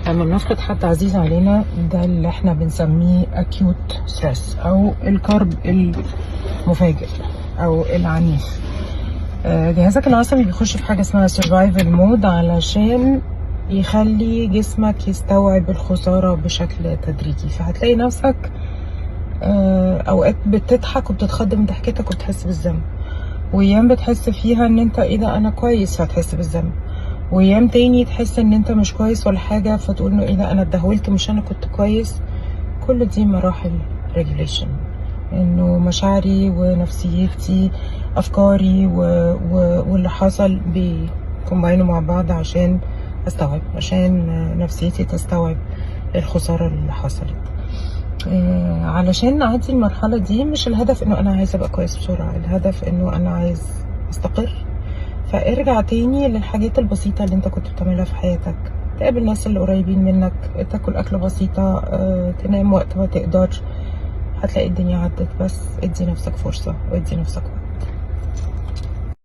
لما بنفقد حد عزيز علينا ده اللي احنا بنسميه acute stress او الكرب المفاجئ او العنيف. جهازك العصبي بيخش في حاجة اسمها survival mode علشان يخلي جسمك يستوعب الخسارة بشكل تدريجي، فهتلاقي نفسك اوقات بتضحك وبتتخض من ضحكتك وبتحس بالذنب، وايام بتحس فيها ان انت ايه ده انا كويس فتحس بالذنب، وايام تاني تحس ان انت مش كويس ولا حاجه فتقول انه ايه ده انا اتدهولت مش انا كنت كويس. كل دي مراحل ريجوليشن، انه مشاعري ونفسيتي افكاري واللي حصل بيكومباينوا مع بعض عشان استوعب، عشان نفسيتي تستوعب الخساره اللي حصلت. علشان نعدي المرحله دي مش الهدف انه انا عايزه ابقى كويس بسرعه، الهدف انه انا عايز استقر. فارجع تاني للحاجات البسيطة اللي انت كنت بتعملها في حياتك، تقابل الناس اللي قريبين منك، تاكل أكلة بسيطة، تنام وقت ما تقدر، هتلاقي الدنيا عدت. بس ادي نفسك فرصة وادي نفسك وقت.